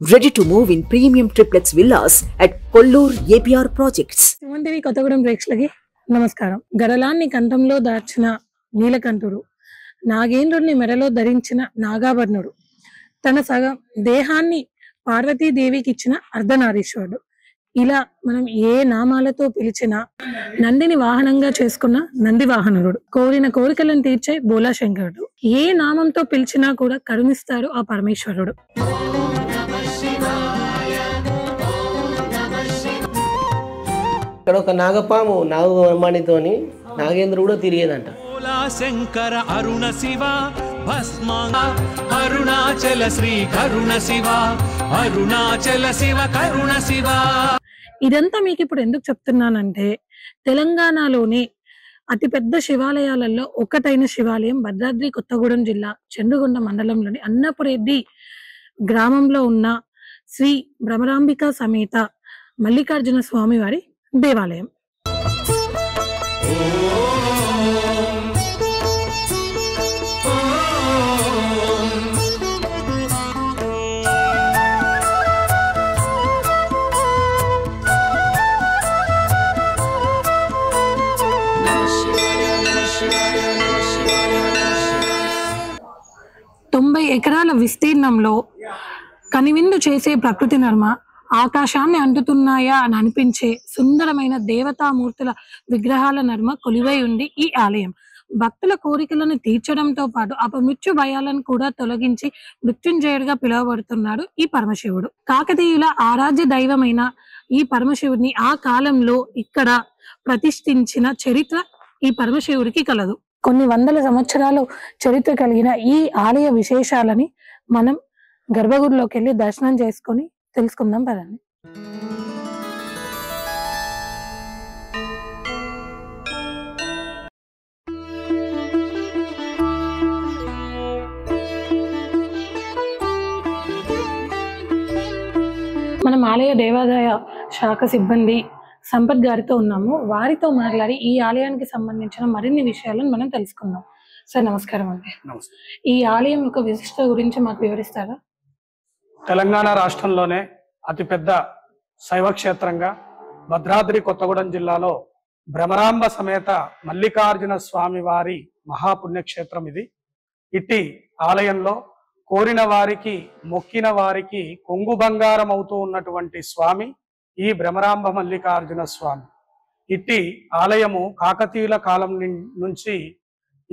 Ready to move in premium triplex villas at Kollur APR Projects. Suman Kothagudem ప్రేక్షకులకి నమస్కారం. గరలాన్ని కంఠంలో దాచిన నీలకంఠుడు, నాగేంద్రుడిని మెడలో ధరించిన నాగాభరణుడు, తన సగం దేహాన్ని పార్వతీదేవికి ఇచ్చిన అర్ధనారీశ్వరుడు, ఇలా మనం ఏ నామాలతో పిలిచినా నందిని వాహనంగా చేసుకున్న నంది వాహనుడు, కోరిన కోరికలను తీర్చే బోలా శంకరుడు, ఏ నామంతో పిలిచినా కూడా కరుణిస్తాడు ఆ పరమేశ్వరుడు. ఇక్కడ ఒక నాగపాము నాగమణితోని నాగేంద్రుడు కూడా తిరిగేదంట. శంకర అరుణ శివ భస్మ అరుణాచల శ్రీ కరుణ శివ అరుణాచల శివ కరుణ శివ. ఇదంతా మీకు ఇప్పుడు ఎందుకు చెప్తున్నానంటే, తెలంగాణలోని అతిపెద్ద శివాలయాలలో ఒకటైన శివాలయం భద్రాద్రి కొత్తగూడెం జిల్లా చెండుగొండ మండలంలోని అన్నపురెడ్డి గ్రామంలో ఉన్న శ్రీ భ్రమరాంబిక సమేత మల్లికార్జున స్వామి వారి దేవాలయం. తొంభై ఎకరాల విస్తీర్ణంలో కనివిందు చేసే ప్రకృతి నర్మ, ఆకాశాన్ని అంటుతున్నాయా అని అనిపించే సుందరమైన దేవతామూర్తుల విగ్రహాల నర్మ కొలివై ఉంది ఈ ఆలయం. భక్తుల కోరికలను తీర్చడంతో పాటు అపమృత్యు భయాలను కూడా తొలగించి మృత్యుంజయుడిగా పిలువబడుతున్నాడు ఈ పరమశివుడు. కాకతీయుల ఆరాధ్య దైవమైన ఈ పరమశివుడిని ఆ కాలంలో ఇక్కడ ప్రతిష్ఠించిన చరిత్ర ఈ పరమశివుడికి కలదు. కొన్ని వందల సంవత్సరాలు చరిత్ర కలిగిన ఈ ఆలయ విశేషాలని మనం గర్భగుడిలోకి వెళ్ళి దర్శనం చేసుకొని తెలుసుకుందాం పదండి. మనం ఆలయ దేవాదాయ శాఖ సిబ్బంది సంపత్ గారితో ఉన్నాము. వారితో మాట్లాడి ఈ ఆలయానికి సంబంధించిన మరిన్ని విషయాలను మనం తెలుసుకుందాం. సార్ నమస్కారం అండి. ఈ ఆలయం యొక్క విశిష్టత గురించి మాకు వివరిస్తారా? తెలంగాణ రాష్ట్రంలోనే అతిపెద్ద శైవ క్షేత్రంగా భద్రాద్రి కొత్తగూడెం జిల్లాలో భ్రమరాంబ సమేత మల్లికార్జున స్వామి వారి మహాపుణ్యక్షేత్రం ఇది. ఇట్టి ఆలయంలో కోరిన వారికి మొక్కిన వారికి కొంగు బంగారం అవుతూ ఉన్నటువంటి స్వామి ఈ భ్రమరాంబ మల్లికార్జున స్వామి. ఇట్టి ఆలయము కాకతీయుల కాలం నుంచి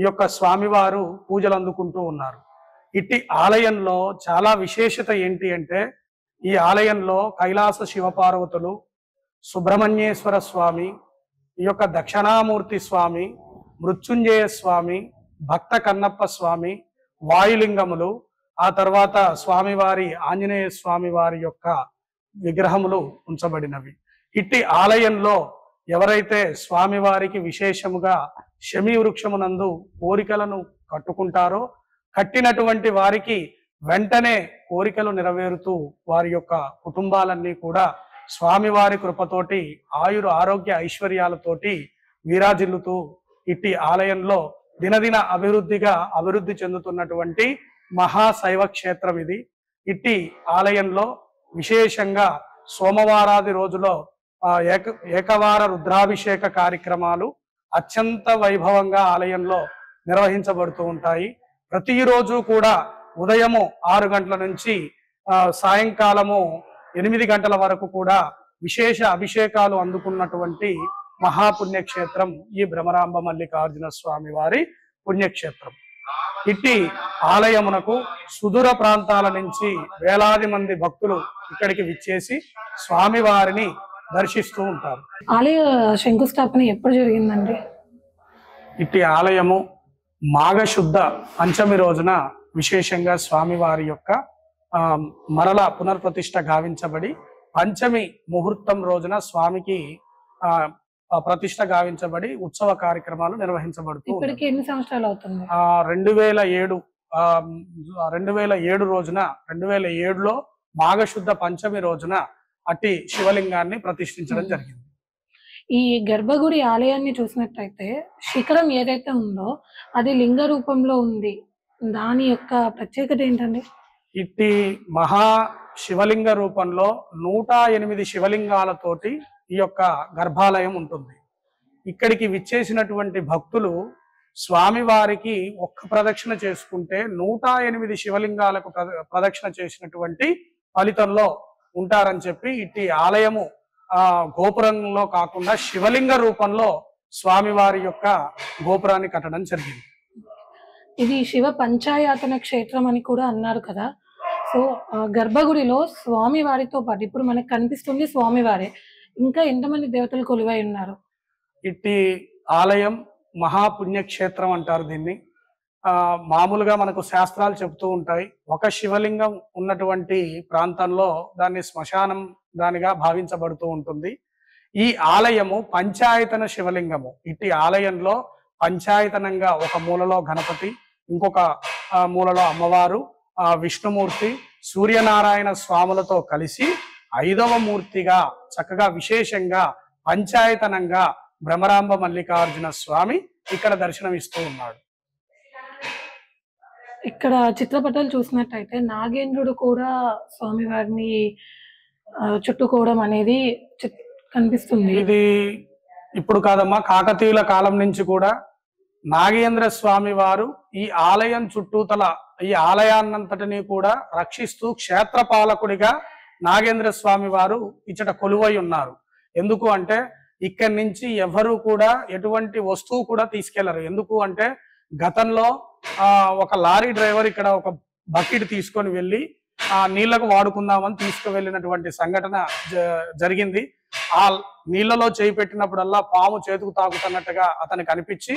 ఈ యొక్క స్వామివారు పూజలు అందుకుంటూ ఉన్నారు. ఇట్టి ఆలయంలో చాలా విశేషత ఏంటి అంటే, ఈ ఆలయంలో కైలాస శివపార్వతులు, సుబ్రహ్మణ్యేశ్వర స్వామి, ఈ యొక్క దక్షిణామూర్తి స్వామి, మృత్యుంజయ స్వామి, భక్త కన్నప్ప స్వామి, వాయులింగములు, ఆ తర్వాత స్వామివారి ఆంజనేయ స్వామి వారి యొక్క విగ్రహములు ఉంచబడినవి. ఇట్టి ఆలయంలో ఎవరైతే స్వామివారికి విశేషముగా శమీ వృక్షమునందు కోరికలను కట్టుకుంటారో, కట్టినటువంటి వారికి వెంటనే కోరికలు నెరవేరుతూ వారి యొక్క కుటుంబాలన్నీ కూడా స్వామివారి కృపతోటి ఆయుర ఆరోగ్య ఐశ్వర్యాలతోటి వీరాజిల్లుతూ ఇట్టి ఆలయంలో దినదిన అభివృద్ధి చెందుతున్నటువంటి మహాశైవ క్షేత్రం ఇది. ఇట్టి ఆలయంలో విశేషంగా సోమవారాది రోజులో ఏకవార రుద్రాభిషేక కార్యక్రమాలు అత్యంత వైభవంగా ఆలయంలో నిర్వహించబడుతూ ఉంటాయి. ప్రతిరోజు కూడా ఉదయము 6 గంటల నుంచి సాయంకాలము 8 గంటల వరకు కూడా విశేష అభిషేకాలు అందుకున్నటువంటి మహాపుణ్యక్షేత్రం ఈ భ్రమరాంబ మల్లికార్జున స్వామి వారి పుణ్యక్షేత్రం. ఇట్టి ఆలయమునకు సుదూర ప్రాంతాల నుంచి వేలాది మంది భక్తులు ఇక్కడికి విచ్చేసి స్వామివారిని దర్శిస్తూ ఉంటారు. ఆలయ శంకుస్థాపన ఎప్పుడు జరిగిందండి? ఇట్టి ఆలయము మాఘశుద్ధ పంచమి రోజున విశేషంగా స్వామివారి యొక్క మరల పునర్ప్రతిష్ఠ గావించబడి పంచమి ముహూర్తం రోజున స్వామికి ప్రతిష్ఠ గావించబడి ఉత్సవ కార్యక్రమాలు నిర్వహించబడుతూ. ఎన్ని సంవత్సరాలు అవుతుంది? 2007 రోజున 2007లో మాఘశుద్ధ పంచమి రోజున అట్టి శివలింగాన్ని ప్రతిష్ఠించడం జరిగింది. ఈ గర్భగుడి ఆలయాన్ని చూసినట్టయితే శిఖరం ఏదైతే ఉందో అది లింగ రూపంలో ఉంది. దాని యొక్క ప్రత్యేకత ఏంటండి? ఇట్టి మహా శివలింగ రూపంలో 108 శివలింగాలతోటి ఈ యొక్క గర్భాలయం ఉంటుంది. ఇక్కడికి విచ్చేసినటువంటి భక్తులు స్వామివారికి ఒక్క ప్రదక్షిణ చేసుకుంటే 108 శివలింగాలకు ప్రదక్షిణ చేసినటువంటి ఫలితంలో ఉంటారని చెప్పి ఇట్టి ఆలయము గోపురంలో కాకుండా శివలింగ రూపంలో స్వామివారి యొక్క గోపురాన్ని కట్టడం జరిగింది. ఇది శివ పంచాయతన క్షేత్రం అని కూడా అన్నారు కదా. సో గర్భగుడిలో స్వామివారితో పాటు ఇప్పుడు మనకు కనిపిస్తుంది స్వామివారే, ఇంకా ఎంతమంది దేవతలు కొలువై ఉన్నారు? ఇట్టి ఆలయం మహాపుణ్యక్షేత్రం అంటారు దీన్ని. మామూలుగా మనకు శాస్త్రాలు చెబుతూ ఉంటాయి, ఒక శివలింగం ఉన్నటువంటి ప్రాంతంలో దాన్ని శ్మశానం దానిగా భావించబడుతూ ఉంటుంది. ఈ ఆలయము పంచాయతన శివలింగము. ఇట్టి ఆలయంలో పంచాయతనంగా ఒక మూలలో గణపతి, ఇంకొక మూలలో అమ్మవారు, విష్ణుమూర్తి, సూర్యనారాయణ స్వాములతో కలిసి 5వ మూర్తిగా చక్కగా విశేషంగా పంచాయతనంగా భ్రమరాంబ మల్లికార్జున స్వామి ఇక్కడ దర్శనమిస్తూ ఉన్నాడు. ఇక్కడ చిత్రపటాలు చూసినట్టయితే నాగేంద్రుడు కూడా స్వామివారిని చుట్టుకోవడం అనేది కనిపిస్తుంది. ఇది ఇప్పుడు కాదమ్మా, కాకతీయుల కాలం నుంచి కూడా నాగేంద్ర స్వామి వారు ఈ ఆలయం చుట్టూతల ఈ ఆలయాన్నంతటినీ కూడా రక్షిస్తూ క్షేత్రపాలకుడిగా నాగేంద్ర స్వామి వారు ఇచ్చట కొలువై ఉన్నారు. ఎందుకు అంటే ఇక్కడి నుంచి ఎవరు కూడా ఎటువంటి వస్తువు కూడా తీసుకెళ్లరు. ఎందుకు అంటే గతంలో ఒక లారీ డ్రైవర్ ఇక్కడ ఒక బకెట్ తీసుకొని వెళ్ళి నీళ్లకు వాడుకుందామని తీసుకువెళ్ళినటువంటి సంఘటన జరిగింది. ఆ నీళ్లలో చేయి పెట్టినప్పుడల్లా పాము చేతుకు తాకుతున్నట్టుగా అతనికి అనిపించి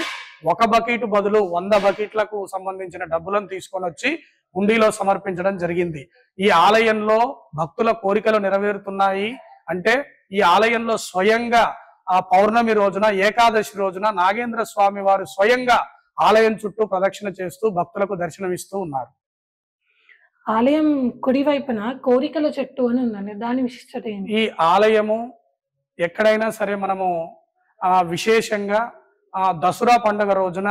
ఒక బకెట్ బదులు 100 బకెట్లకు సంబంధించిన డబ్బులను తీసుకొని వచ్చి హుండీలో సమర్పించడం జరిగింది. ఈ ఆలయంలో భక్తుల కోరికలు నెరవేరుతున్నాయి అంటే ఈ ఆలయంలో స్వయంగా ఆ పౌర్ణమి రోజున, ఏకాదశి రోజున నాగేంద్ర స్వామి వారు స్వయంగా ఆలయం చుట్టూ ప్రదక్షిణ చేస్తూ భక్తులకు దర్శనమిస్తూ ఉన్నారు. ఆలయం కుడివైపున కోరికల చెట్టు అని ఉందండి, దాని విశిష్టత ఏంటి? ఈ ఆలయము ఎక్కడైనా సరే మనము విశేషంగా దసరా పండుగ రోజున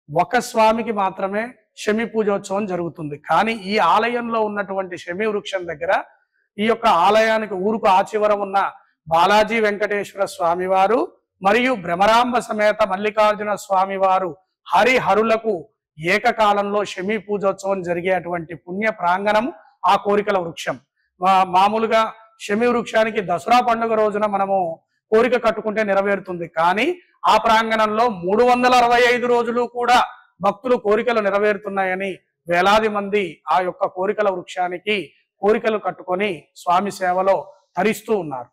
ఒక స్వామికి మాత్రమే శమి పూజోత్సవం జరుగుతుంది. కానీ ఈ ఆలయంలో ఉన్నటువంటి శమి వృక్షం దగ్గర ఈ యొక్క ఆలయానికి ఊరుకు ఆచివరం ఉన్న బాలాజీ వెంకటేశ్వర స్వామి వారు మరియు భ్రమరాంబ సమేత మల్లికార్జున స్వామి వారు హరిహరులకు ఏకకాలంలో శమి పూజోత్సవం జరిగేటువంటి పుణ్య ప్రాంగణం ఆ కోరికల వృక్షం. మామూలుగా శమి వృక్షానికి దసరా పండుగ రోజున మనము కోరిక కట్టుకుంటే నెరవేరుతుంది. కానీ ఆ ప్రాంగణంలో 365 రోజులు కూడా భక్తులు కోరికలు నెరవేరుతున్నాయని వేలాది మంది ఆ యొక్క కోరికల వృక్షానికి కోరికలు కట్టుకొని స్వామి సేవలో తరిస్తూ ఉన్నారు.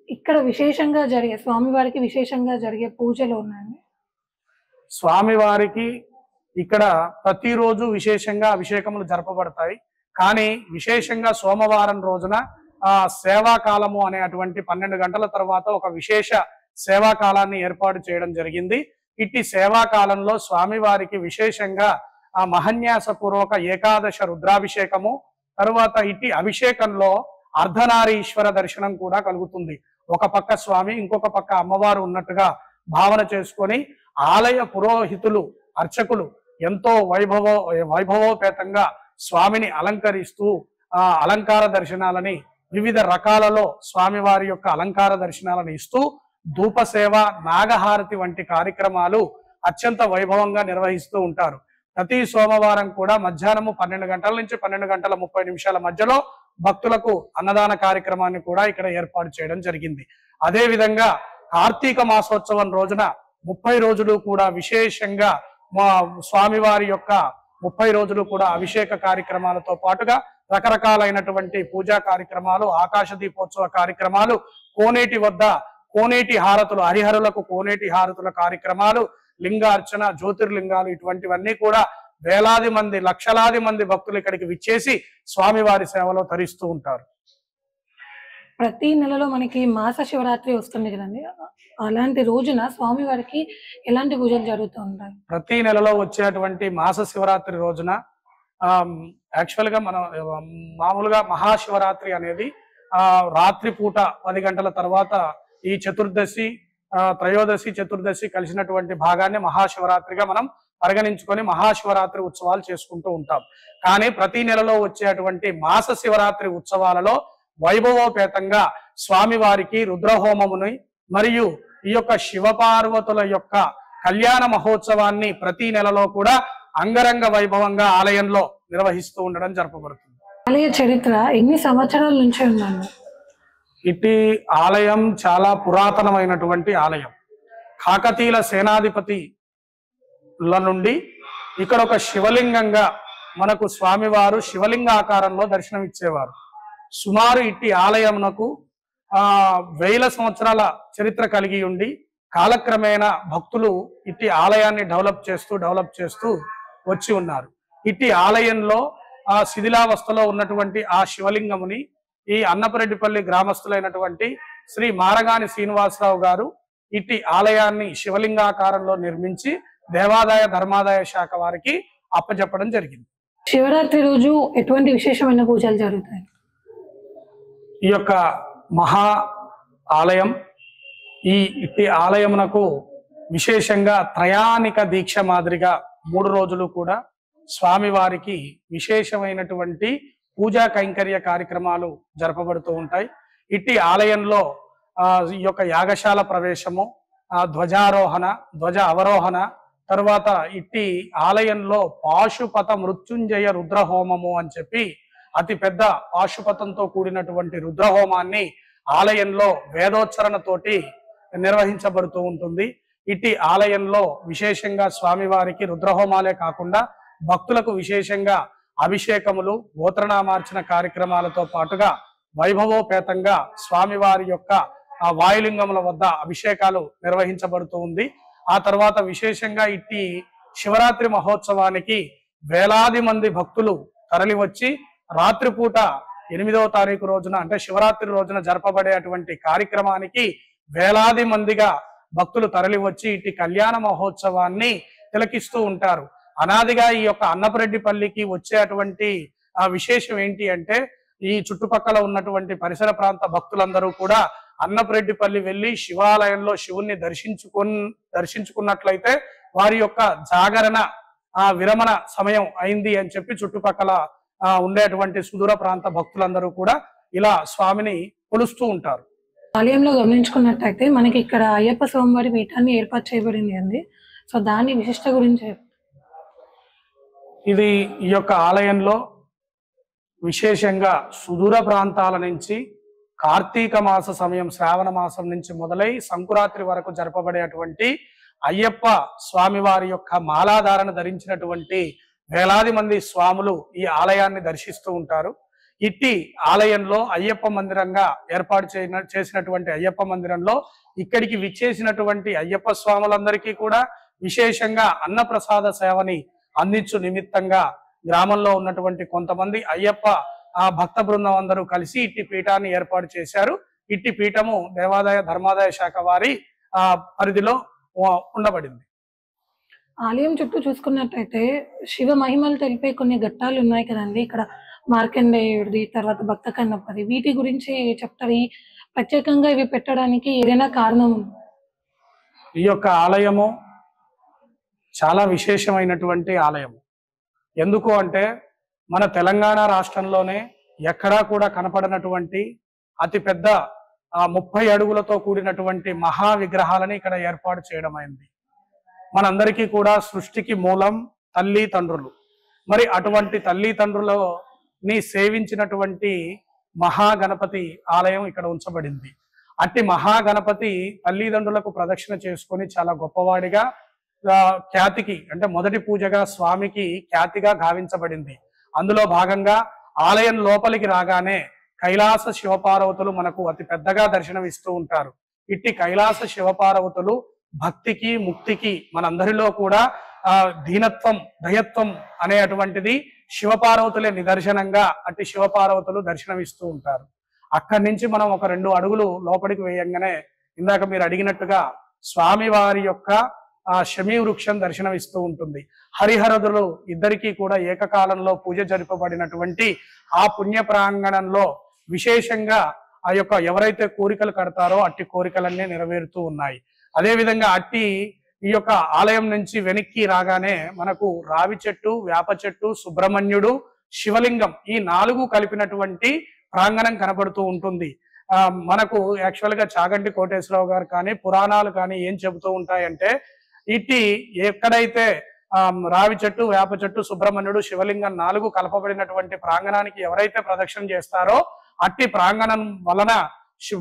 ఇక్కడ విశేషంగా జరిగే స్వామివారికి విశేషంగా జరిగే పూజలు ఉన్నాయండి. స్వామివారికి ఇక్కడ ప్రతిరోజు విశేషంగా అభిషేకములు జరపబడతాయి. కానీ విశేషంగా సోమవారం రోజున సేవాకాలము అనేటువంటి 12 గంటల తర్వాత ఒక విశేష సేవాకాలాన్ని ఏర్పాటు చేయడం జరిగింది. ఇట్టి సేవాకాలంలో స్వామివారికి విశేషంగా మహన్యాసపూర్వక ఏకాదశ రుద్రాభిషేకము, తరువాత ఇట్టి అభిషేకంలో అర్ధనారీశ్వర దర్శనం కూడా కలుగుతుంది. ఒక పక్క స్వామి, ఇంకొక పక్క అమ్మవారు ఉన్నట్టుగా భావన చేసుకొని ఆలయ పురోహితులు, అర్చకులు ఎంతో వైభవోపేతంగా స్వామిని అలంకరిస్తూ అలంకార దర్శనాలని వివిధ రకాలలో స్వామివారి యొక్క అలంకార దర్శనాలను ఇస్తూ ధూప సేవ, నాగహారతి వంటి కార్యక్రమాలు అత్యంత వైభవంగా నిర్వహిస్తూ ఉంటారు. ప్రతి సోమవారం కూడా మధ్యాహ్నము 12 గంటల నుంచి 12 గంటల 30 నిమిషాల మధ్యలో భక్తులకు అన్నదాన కార్యక్రమాన్ని కూడా ఇక్కడ ఏర్పాటు చేయడం జరిగింది. అదే విధంగా కార్తీక మాసోత్సవం రోజున 30 రోజులు కూడా విశేషంగా స్వామివారి యొక్క 30 రోజులు కూడా అభిషేక కార్యక్రమాలతో పాటుగా రకరకాలైనటువంటి పూజా కార్యక్రమాలు, ఆకాశ దీపోత్సవ కార్యక్రమాలు, కోనేటి వద్ద కోనేటి హారతులు, హరిహరులకు కోనేటి హారతుల కార్యక్రమాలు, లింగార్చన, జ్యోతిర్లింగాలు, ఇటువంటివన్నీ కూడా వేలాది మంది, లక్షలాది మంది భక్తులు ఇక్కడికి విచ్చేసి స్వామివారి సేవలో తరిస్తూ ఉంటారు. ప్రతి నెలలో మనకి మాస శివరాత్రి వస్తుంది కదండి, అలాంటి రోజున స్వామివారికి ఎలాంటి పూజలు జరుగుతూ ఉంటాయి? ప్రతి నెలలో వచ్చేటువంటి మాస శివరాత్రి రోజున యాక్చువల్ గా మనం మామూలుగా మహాశివరాత్రి అనేది రాత్రి పూట 10 గంటల తర్వాత ఈ చతుర్దశి, త్రయోదశి, చతుర్దశి కలిసినటువంటి భాగాన్ని మహాశివరాత్రిగా మనం పరిగణించుకొని మహాశివరాత్రి ఉత్సవాలు చేసుకుంటూ ఉంటాం. కానీ ప్రతి నెలలో వచ్చేటువంటి మాస శివరాత్రి ఉత్సవాలలో వైభవోపేతంగా స్వామివారికి రుద్రహోమముని మరియు ఈ యొక్క శివపార్వతుల యొక్క కళ్యాణ మహోత్సవాన్ని ప్రతి నెలలో కూడా అంగరంగ వైభవంగా ఆలయంలో నిర్వహిస్తూ ఉండడం జరపబడుతుంది. ఆలయ చరిత్ర ఎన్ని సంవత్సరాల నుంచి ఉందండి? ఇట్టి ఆలయం చాలా పురాతనమైనటువంటి ఆలయం. కాకతీయుల సేనాధిపతిల నుండి ఇక్కడ ఒక శివలింగంగా మనకు స్వామివారు శివలింగ ఆకారంలో దర్శనమిచ్చేవారు. సుమారు ఇట్టి ఆలయమునకు 1000 సంవత్సరాల చరిత్ర కలిగి ఉండి కాలక్రమేణా భక్తులు ఇట్టి ఆలయాన్ని డెవలప్ చేస్తూ వచ్చి ఉన్నారు. ఇట్టి ఆలయంలో శిథిలావస్థలో ఉన్నటువంటి ఆ శివలింగముని ఈ అన్నపరెడ్డిపల్లి గ్రామస్తులైనటువంటి శ్రీ మారగాని శ్రీనివాసరావు గారు ఇట్టి ఆలయాన్ని శివలింగాకారంలో నిర్మించి దేవాదాయ ధర్మాదాయ శాఖ వారికి అప్పచెప్పడం జరిగింది. శివరాత్రి రోజు ఎటువంటి విశేషమైన పూజలు జరుగుతాయి? ఈ యొక్క మహా ఆలయం ఇట్టి ఆలయమునకు విశేషంగా త్రయానిక దీక్ష మాదిరిగా 3 రోజులు కూడా స్వామివారికి విశేషమైనటువంటి పూజా కైంకర్య కార్యక్రమాలు జరపబడుతూ ఉంటాయి. ఇట్టి ఆలయంలో ఈ యొక్క యాగశాల ప్రవేశము, ధ్వజారోహణ, ధ్వజ అవరోహణ, తర్వాత ఇట్టి ఆలయంలో పాశుపత మృత్యుంజయ రుద్రహోమము అని చెప్పి అతి పెద్ద పాశుపతంతో కూడినటువంటి రుద్రహోమాన్ని ఆలయంలో వేదోచ్చరణతోటి నిర్వహించబడుతూ ఉంటుంది. ఇట్టి ఆలయంలో విశేషంగా స్వామివారికి రుద్రహోమాలే కాకుండా భక్తులకు విశేషంగా అభిషేకములు, గోత్రనామార్చన కార్యక్రమాలతో పాటుగా వైభవోపేతంగా స్వామివారి యొక్క ఆ వాయులింగముల వద్ద అభిషేకాలు నిర్వహించబడుతూ ఉంది. ఆ తర్వాత విశేషంగా ఇట్టి శివరాత్రి మహోత్సవానికి వేలాది మంది భక్తులు తరలి వచ్చి రాత్రిపూట 8వ తారీఖు రోజున అంటే శివరాత్రి రోజున జరపబడే అటువంటి కార్యక్రమానికి వేలాది మందిగా భక్తులు తరలి వచ్చి ఇట్టి కళ్యాణ మహోత్సవాన్ని తిలకిస్తూ ఉంటారు. అనాదిగా ఈ యొక్క అన్నపరెడ్డిపల్లికి వచ్చేటువంటి విశేషం ఏంటి అంటే ఈ చుట్టుపక్కల ఉన్నటువంటి పరిసర ప్రాంత భక్తులందరూ కూడా అన్నపరెడ్డిపల్లి వెళ్ళి శివాలయంలో శివుణ్ణి దర్శించుకున్నట్లయితే వారి యొక్క జాగరణ విరమణ సమయం అయింది అని చెప్పి చుట్టుపక్కల ఉండేటువంటి సుదూర ప్రాంత భక్తులందరూ కూడా ఇలా స్వామిని కొలుస్తూ ఉంటారు. ఆలయంలో గమనించుకున్నట్టయితే మనకి ఇక్కడ అయ్యప్ప స్వామివారి పీఠాన్ని ఏర్పాటు చేయబడింది అండి. సో దాని విశిష్ట గురించి ఇది ఈ యొక్క ఆలయంలో విశేషంగా సుదూర ప్రాంతాల నుంచి కార్తీక మాస సమయం శ్రావణ మాసం నుంచి మొదలై సంకురాత్రి వరకు జరపబడేటువంటి అయ్యప్ప స్వామివారి యొక్క మాలాధారణ ధరించినటువంటి వేలాది మంది స్వాములు ఈ ఆలయాన్ని దర్శిస్తూ ఉంటారు. ఇట్టి ఆలయంలో అయ్యప్ప మందిరంగా ఏర్పాటు చేసినటువంటి అయ్యప్ప మందిరంలో ఇక్కడికి విచ్చేసినటువంటి అయ్యప్ప స్వాములందరికీ కూడా విశేషంగా అన్నప్రసాద సేవని అందించు నిమిత్తంగా గ్రామంలో ఉన్నటువంటి కొంతమంది అయ్యప్ప భక్త బృందం అందరూ కలిసి ఇట్టి పీఠాన్ని ఏర్పాటు చేశారు. ఇట్టి పీఠము దేవాదాయ ధర్మాదాయ శాఖ వారి పరిధిలో ఉండబడింది. ఆలయం చుట్టూ చూసుకున్నట్టయితే శివ మహిమలు తెలిపే కొన్ని ఘట్టాలు ఉన్నాయి కదండి. ఇక్కడ మార్కండేయుడిది, తర్వాత భక్త కన్నప్పది, వీటి గురించి చెప్తారు. ఈ ప్రత్యేకంగా ఇవి పెట్టడానికి ఏదైనా కారణం ఉంది? ఈ యొక్క ఆలయము చాలా విశేషమైనటువంటి ఆలయం. ఎందుకు అంటే మన తెలంగాణ రాష్ట్రంలోనే ఎక్కడా కూడా కనపడనటువంటి అతిపెద్ద 30 అడుగులతో కూడినటువంటి మహా విగ్రహాలని ఇక్కడ ఏర్పాటు చేయడం అయింది. మనందరికీ కూడా సృష్టికి మూలం తల్లి తండ్రులు. మరి అటువంటి తల్లి తండ్రులని సేవించినటువంటి మహాగణపతి ఆలయం ఇక్కడ ఉంచబడింది. అట్టి మహాగణపతి తల్లిదండ్రులకు ప్రదక్షిణ చేసుకొని చాలా గొప్పవాడిగా ఖ్యాతికి అంటే మొదటి పూజగా స్వామికి ఖ్యాతిగా గావించబడింది. అందులో భాగంగా ఆలయం లోపలికి రాగానే కైలాస శివపార్వతులు మనకు అతి పెద్దగా దర్శనమిస్తూ ఉంటారు. ఇట్టి కైలాస శివపార్వతులు భక్తికి ముక్తికి మనందరిలో కూడా దీనత్వం దయత్వం అనేటువంటిది శివపార్వతులే నిదర్శనంగా అట్టి శివపార్వతులు దర్శనమిస్తూ ఉంటారు. అక్కడి నుంచి మనం ఒక 2 అడుగులు లోపలికి వేయంగానే ఇందాక మీరు అడిగినట్టుగా స్వామివారి యొక్క శమీ వృక్షం దర్శనమిస్తూ ఉంటుంది. హరిహరదులు ఇద్దరికీ కూడా ఏకకాలంలో పూజ జరిపబడినటువంటి ఆ పుణ్య ప్రాంగణంలో విశేషంగా ఆ యొక్క ఎవరైతే కోరికలు కడతారో అట్టి కోరికలన్నీ నెరవేరుతూ ఉన్నాయి. అదేవిధంగా అట్టి ఈ యొక్క ఆలయం నుంచి వెనక్కి రాగానే మనకు రావి చెట్టు, వేప చెట్టు, సుబ్రహ్మణ్యుడు, శివలింగం ఈ 4 కలిపినటువంటి ప్రాంగణం కనబడుతూ ఉంటుంది. మనకు యాక్చువల్ గా చాగంటి కోటేశ్వరరావు గారు కానీ పురాణాలు కానీ ఏం చెబుతూ ఉంటాయంటే, ఇట్టి ఎక్కడైతే రావి చెట్టు, వేప చెట్టు, సుబ్రహ్మణ్యుడు, శివలింగం 4 కలపబడినటువంటి ప్రాంగణానికి ఎవరైతే ప్రదక్షిణ చేస్తారో అట్టి ప్రాంగణం వలన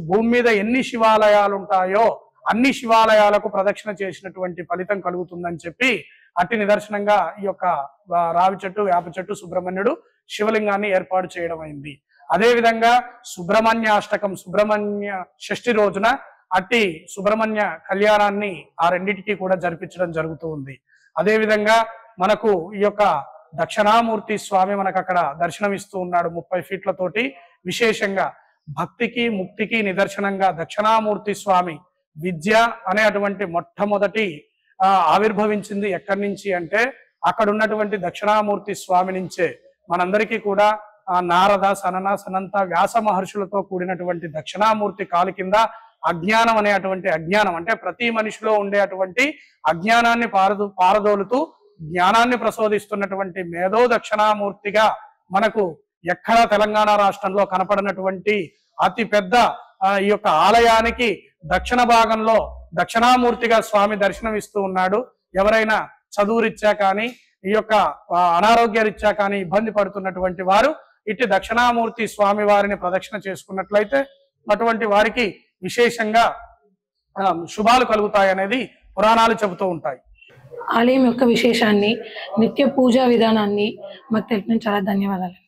భూమి మీద ఎన్ని శివాలయాలు ఉంటాయో అన్ని శివాలయాలకు ప్రదక్షిణ చేసినటువంటి ఫలితం కలుగుతుందని చెప్పి అట్టి నిదర్శనంగా ఈ యొక్క రావి చెట్టు, వేప చెట్టు, సుబ్రహ్మణ్యుడు, శివలింగాన్ని ఏర్పాటు చేయడం అయింది. అదే విధంగా సుబ్రహ్మణ్యాష్టకం, సుబ్రహ్మణ్య షష్ఠి రోజున అట్టి సుబ్రహ్మణ్య కళ్యాణాన్ని ఆ రెండింటికి కూడా జరిపించడం జరుగుతూ ఉంది. అదే విధంగా మనకు ఈ యొక్క దక్షిణామూర్తి స్వామి మనకు అక్కడ దర్శనమిస్తూ ఉన్నాడు 30 ఫీట్లతోటి. విశేషంగా భక్తికి ముక్తికి నిదర్శనంగా దక్షిణామూర్తి స్వామి విద్య అనే అటువంటి మొట్టమొదటి ఆవిర్భవించింది ఎక్కడి నుంచి అంటే అక్కడ ఉన్నటువంటి దక్షిణామూర్తి స్వామి నుంచే. మనందరికీ కూడా నారద, సనన, సనంత, వ్యాస మహర్షులతో కూడినటువంటి దక్షిణామూర్తి కాలు కింద అజ్ఞానం అనే అటువంటి అజ్ఞానం అంటే ప్రతి మనిషిలో ఉండే అటువంటి అజ్ఞానాన్ని పారదోలుతూ జ్ఞానాన్ని ప్రసోదిస్తున్నటువంటి మేధో దక్షిణామూర్తిగా మనకు ఎక్కడ తెలంగాణ రాష్ట్రంలో కనపడినటువంటి అతి పెద్ద ఈ యొక్క ఆలయానికి దక్షిణ భాగంలో దక్షిణామూర్తిగా స్వామి దర్శనమిస్తూ ఉన్నాడు. ఎవరైనా చదువు రీత్యా కానీ ఈ యొక్క అనారోగ్య రీత్యా కానీ ఇబ్బంది పడుతున్నటువంటి వారు ఇటు దక్షిణామూర్తి స్వామి వారిని ప్రదక్షిణ చేసుకున్నట్లయితే అటువంటి వారికి విశేషంగా శుభాలు కలుగుతాయనేది పురాణాలు చెబుతూ ఉంటాయి. ఆలయం యొక్క విశేషాన్ని, నిత్య పూజా విధానాన్ని మాకు తెలిపిన చాలా ధన్యవాదాలు.